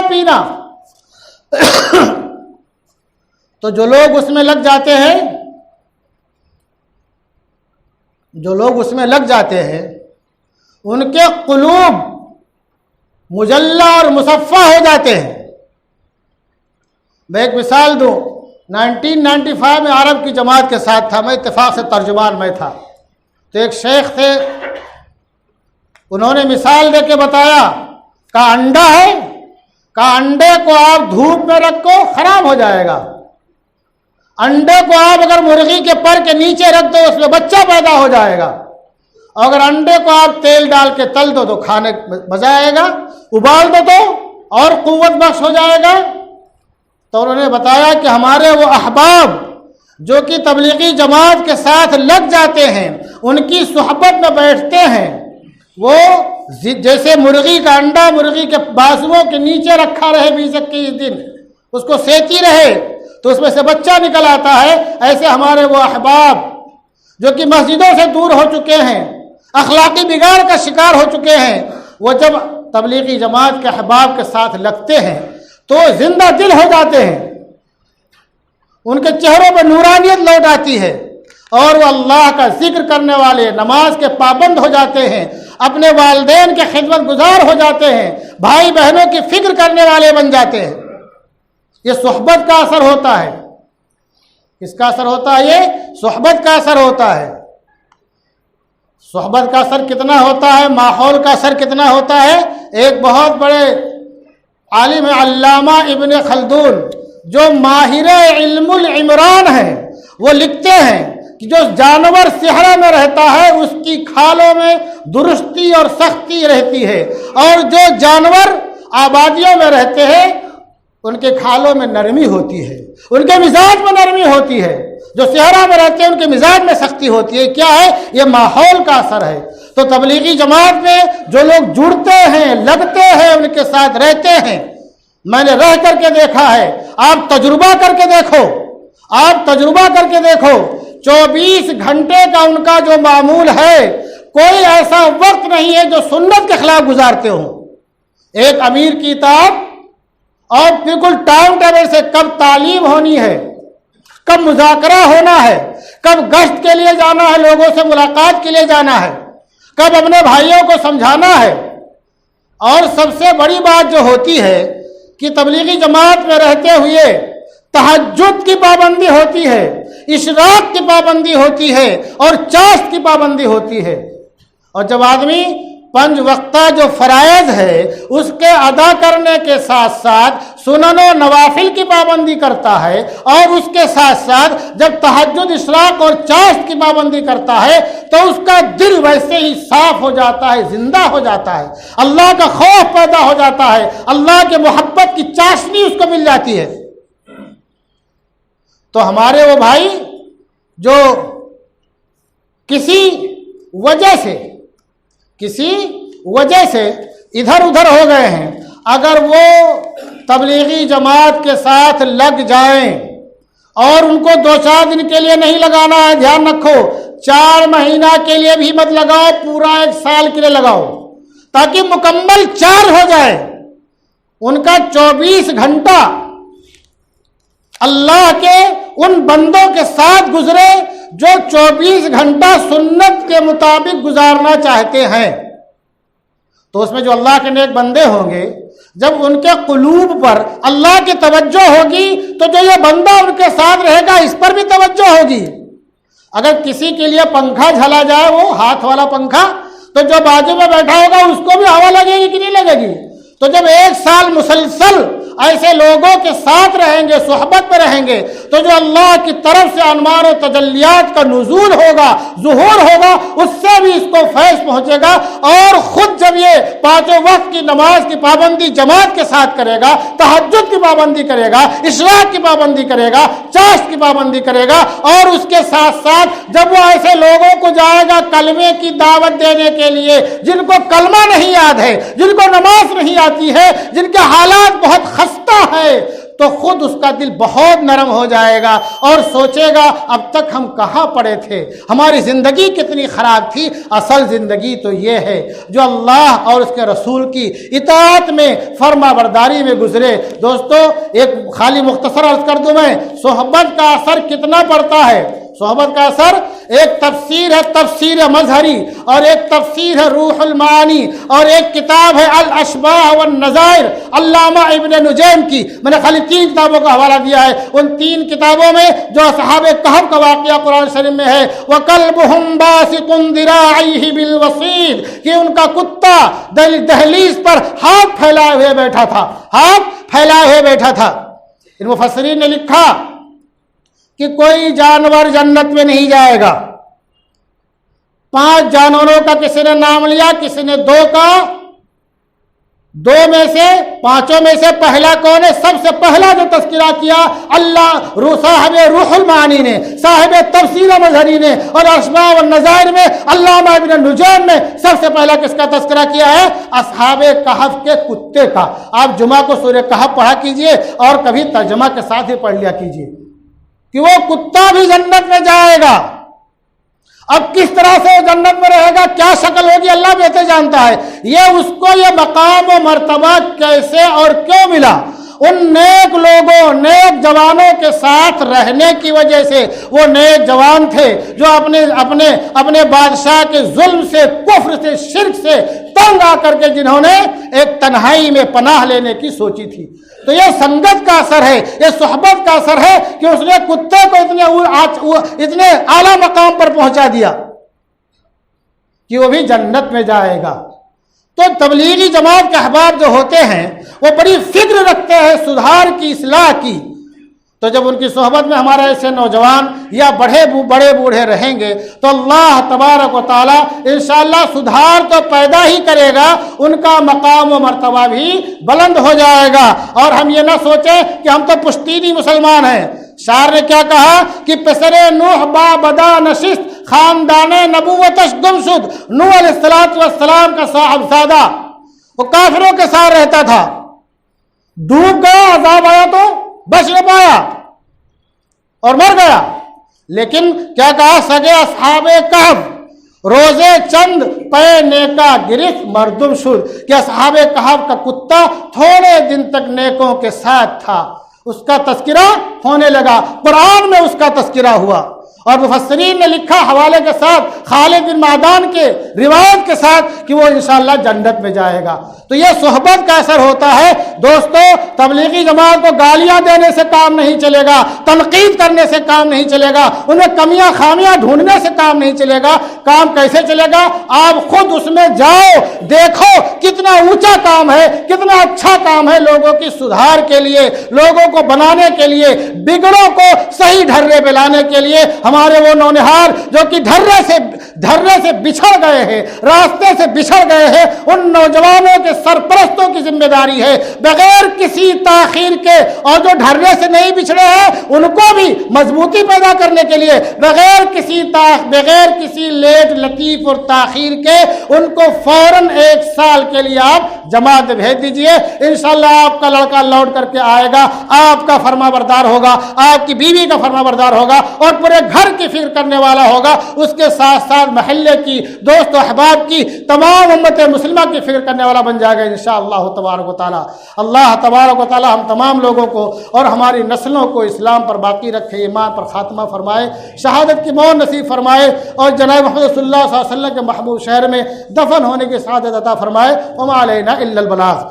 پینا۔ تو جو لوگ اس میں لگ جاتے ہیں ان کے قلوب مجلہ اور مصفہ ہو جاتے ہیں۔ میں ایک مثال دوں، 1995 میں عرب کی جماعت کے ساتھ تھا، میں اتفاق سے ترجمان میں تھا، تو ایک شیخ تھے، انہوں نے مثال دے کے بتایا، کہا انڈا ہے، کہا انڈے کو آپ دھوپ میں رکھو خراب ہو جائے گا، انڈے کو آپ اگر مرغی کے پر کے نیچے رکھ دو اس میں بچہ پیدا ہو جائے گا، اگر انڈے کو آپ تیل ڈال کے تل دو تو کھانے مزہ آئے گا، ابال دو تو اور قوت بخش ہو جائے گا۔ تو انہوں نے بتایا کہ ہمارے وہ احباب جو کہ تبلیغی جماعت کے ساتھ لگ جاتے ہیں، ان کی صحبت میں بیٹھتے ہیں، وہ جیسے مرغی کا انڈا مرغی کے بازوؤں کے نیچے رکھا رہے 20-21 دن، اس کو سیتی رہے تو اس میں سے بچہ نکل آتا ہے، ایسے ہمارے وہ احباب جو کہ مسجدوں سے دور ہو چکے ہیں، اخلاقی بگاڑ کا شکار ہو چکے ہیں، وہ جب تبلیغی جماعت کے احباب کے ساتھ لگتے ہیں تو زندہ دل ہو جاتے ہیں، ان کے چہروں پر نورانیت لوٹ آتی ہے، اور وہ اللہ کا ذکر کرنے والے، نماز کے پابند ہو جاتے ہیں، اپنے والدین کے خدمت گزار ہو جاتے ہیں، بھائی بہنوں کی فکر کرنے والے بن جاتے ہیں۔ یہ صحبت کا اثر ہوتا ہے۔ کس کا اثر ہوتا ہے؟ یہ صحبت کا اثر ہوتا ہے۔ صحبت کا اثر کتنا ہوتا ہے، ماحول کا اثر کتنا ہوتا ہے؟ ایک بہت بڑے عالم علامہ ابن خلدون جو ماہر علم العمران ہیں، وہ لکھتے ہیں کہ جو جانور صحرا میں رہتا ہے اس کی کھالوں میں درستی اور سختی رہتی ہے، اور جو جانور آبادیوں میں رہتے ہیں ان کے کھالوں میں نرمی ہوتی ہے، ان کے مزاج میں نرمی ہوتی ہے۔ جو صحرا میں رہتے ہیں ان کے مزاج میں سختی ہوتی ہے۔ کیا ہے؟ یہ ماحول کا اثر ہے۔ تو تبلیغی جماعت میں جو لوگ جڑتے ہیں، لگتے ہیں، ان کے ساتھ رہتے ہیں، میں نے رہ کر کے دیکھا ہے، آپ تجربہ کر کے دیکھو، 24 گھنٹے کا ان کا جو معمول ہے، کوئی ایسا وقت نہیں ہے جو سنت کے خلاف گزارتے ہوں۔ ایک امیر کی اطاعت اور بالکل ٹائم ٹیبل سے کب تعلیم ہونی ہے، کب مذاکرہ ہونا ہے، کب گشت کے لیے جانا ہے، لوگوں سے ملاقات کے لیے جانا ہے، کب اپنے بھائیوں کو سمجھانا ہے۔ اور سب سے بڑی بات جو ہوتی ہے کہ تبلیغی جماعت میں رہتے ہوئے تہجد کی پابندی ہوتی ہے، اشراق کی پابندی ہوتی ہے، اور چاشت کی پابندی ہوتی ہے۔ اور جب آدمی 5 وقتہ جو فرائض ہے اس کے ادا کرنے کے ساتھ ساتھ سنن و نوافل کی پابندی کرتا ہے، اور اس کے ساتھ ساتھ جب تہجد، اشراق اور چاشت کی پابندی کرتا ہے تو اس کا دل ویسے ہی صاف ہو جاتا ہے، زندہ ہو جاتا ہے، اللہ کا خوف پیدا ہو جاتا ہے، اللہ کے محبت کی چاشنی اس کو مل جاتی ہے۔ تو ہمارے وہ بھائی جو کسی وجہ سے ادھر ادھر ہو گئے ہیں، اگر وہ تبلیغی جماعت کے ساتھ لگ جائیں، اور ان کو 2-4 دن کے لیے نہیں لگانا ہے، دھیان رکھو، 4 مہینہ کے لیے بھی مت لگاؤ، پورا 1 سال کے لیے لگاؤ، تاکہ مکمل چارج ہو جائے، ان کا 24 گھنٹہ اللہ کے ان بندوں کے ساتھ گزرے جو 24 گھنٹہ سنت کے مطابق گزارنا چاہتے ہیں۔ تو اس میں جو اللہ کے نیک بندے ہوں گے، جب ان کے قلوب پر اللہ کی توجہ ہوگی تو جو یہ بندہ ان کے ساتھ رہے گا اس پر بھی توجہ ہوگی۔ اگر کسی کے لیے پنکھا جھلا جائے، وہ ہاتھ والا پنکھا، تو جو بازو میں بیٹھا ہوگا اس کو بھی ہوا لگے گی کہ نہیں لگے گی؟ تو جب 1 سال مسلسل ایسے لوگوں کے ساتھ رہیں گے، صحبت میں رہیں گے، تو جو اللہ کی طرف سے انوار و تجلیات کا نزول ہوگا، ظہور ہوگا، اس سے بھی اس کو فیض پہنچے گا، اور خود جب یہ 5 وقت کی نماز کی پابندی جماعت کے ساتھ کرے گا، تہجد کی پابندی کرے گا، اشراق کی پابندی کرے گا، چاشت کی پابندی کرے گا، اور اس کے ساتھ ساتھ جب وہ ایسے لوگوں کو جائے گا کلمے کی دعوت دینے کے لیے جن کو کلمہ نہیں یاد ہے، جن کو نماز نہیں آتی ہے، جن کے حالات بہت خستہ ہے، تو خود اس کا دل بہت نرم ہو جائے گا اور سوچے گا اب تک ہم کہاں پڑے تھے، ہماری زندگی کتنی خراب تھی، اصل زندگی تو یہ ہے جو اللہ اور اس کے رسول کی اطاعت میں، فرما برداری میں گزرے۔ دوستو ایک خالی مختصر عرض کر دوں میں، صحبت کا اثر کتنا پڑتا ہے۔ صحبت کا اثر ایک تفسیر ہے تفسیر مظہری، اور ایک تفسیر ہے روح المعانی، اور ایک کتاب ہے الاشباح والنظائر علامہ ابن نجیم کی۔ میں نے خالی 3 کتابوں کا حوالہ دیا ہے، ان 3 کتابوں میں جو اصحاب کہف کا واقعہ قرآن شریف میں ہے، وَكَلْبُهُمْ بَاسِطٌ ذِرَاعَيْهِ بِالْوَصِيدِ، کہ ان کا کتا دہلیز پر ہاتھ پھیلائے ہوئے بیٹھا تھا، ہاتھ پھیلائے ہوئے بیٹھا تھا۔ ان مفسرین نے لکھا کہ کوئی جانور جنت میں نہیں جائے گا۔ 5 جانوروں کا کسی نے نام لیا، کسی نے 2 کا، 2 میں سے 5 میں سے پہلا کون ہے؟ سب سے پہلا جو تذکرہ کیا اللہ صاحب روح المعانی نے، صاحب تفسیر مظہری نے، اور اشباح والنظائر میں علامہ ابن نجیم نے سب سے پہلا کس کا تذکرہ کیا ہے؟ اصحاب کہف کے کتے کا۔ آپ جمعہ کو سورہ کہف پڑھا کیجئے اور کبھی ترجمہ کے ساتھ ہی پڑھ لیا کیجئے کہ وہ کتا بھی جنت میں جائے گا۔ اب کس طرح سے وہ جنت میں رہے گا، کیا شکل ہوگی، اللہ بہتر جانتا ہے۔ یہ اس کو یہ مقام و مرتبہ کیسے اور کیوں ملا؟ ان نیک لوگوں، نیک جوانوں کے ساتھ رہنے کی وجہ سے۔ وہ نیک جوان تھے جو اپنے بادشاہ کے ظلم سے، کفر سے، شرک سے تنگ آ کر کے جنہوں نے ایک تنہائی میں پناہ لینے کی سوچی تھی۔ تو یہ سنگت کا اثر ہے، یہ صحبت کا اثر ہے کہ اس نے کتے کو اتنے اعلیٰ مقام پر پہنچا دیا کہ وہ بھی جنت میں جائے گا۔ تو تبلیغی جماعت کے احباب جو ہوتے ہیں وہ بڑی فکر رکھتے ہیں سدھار کی، اصلاح کی۔ تو جب ان کی صحبت میں ہمارے ایسے نوجوان یا بڑے بوڑھے رہیں گے تو اللہ تبارک و تعالی انشاءاللہ سدھار تو پیدا ہی کرے گا، ان کا مقام و مرتبہ بھی بلند ہو جائے گا۔ اور ہم یہ نہ سوچیں کہ ہم تو پشتینی مسلمان ہیں۔ شاعر نے کیا کہا کہ پسر نوح با بدا نشست، خاندان نبوتش گم شد۔ نوح علیہ السلام کا صاحب زادہ وہ کافروں کے ساتھ رہتا تھا، ڈوب گیا، عذاب آیا تو بچ نہ پایا اور مر گیا۔ لیکن کیا کہا؟ سگے اصحاب کہف روزے چند پے نیکا گرفت مردم شد، کہ اصحاب کہف کا کتا تھوڑے دن تک نیکوں کے ساتھ تھا، اس کا تذکرہ ہونے لگا، قرآن میں اس کا تذکرہ ہوا۔ اور مفسرین نے لکھا حوالے کے ساتھ، خالد بن معدان کے روایت کے ساتھ، کہ وہ انشاءاللہ جنت میں جائے گا۔ تو یہ صحبت کا اثر ہوتا ہے۔ دوستو تبلیغی جماعت کو گالیاں دینے سے کام نہیں چلے گا، تنقید کرنے سے کام نہیں چلے گا، ان میں کمیاں خامیاں ڈھونڈنے سے کام نہیں چلے گا۔ کام کیسے چلے گا؟ آپ خود اس میں جاؤ، دیکھو کتنا اونچا کام ہے، کتنا اچھا کام ہے لوگوں کی سدھار کے لیے، لوگوں کو بنانے کے لیے، بگڑوں کو صحیح ڈھرے پہ لانے کے لیے۔ ہمارے وہ نونہار جو کہ ڈھرے سے بچھڑ گئے ہیں، راستے سے بچھڑ گئے ہیں، ان نوجوانوں کے سرپرستوں کی ذمہ داری ہے بغیر کسی تاخیر کے، اور جو ڈھرے سے نہیں بچھڑے ہیں ان کو بھی مضبوطی پیدا کرنے کے لیے بغیر کسی لیٹ لطیف اور تاخیر کے ان کو فوراً 1 سال کے لیے آپ جماعت بھیج دیجئے۔ انشاءاللہ آپ کا لڑکا لوٹ کر کے آئے گا، آپ کا فرما بردار ہوگا، آپ کی بیوی کا فرما بردار ہوگا، اور پورے گھر کی فکر کرنے والا ہوگا، اس کے ساتھ ساتھ محلے کی، دوست و احباب کی، تمام امت مسلمہ کی فکر کرنے والا بن جائے گا انشاءاللہ تبارک و تعالی۔ اللہ تبارک و تعالی ہم تمام لوگوں کو اور ہماری نسلوں کو اسلام پر باقی رکھے، ایمان پر خاتمہ فرمائے، شہادت کی موت نصیب فرمائے، اور جناب محمد صلی اللہ علیہ وسلم کے محبوب شہر میں دفن ہونے کی سعادت عطا فرمائے۔ وما علینا الا البلاغ۔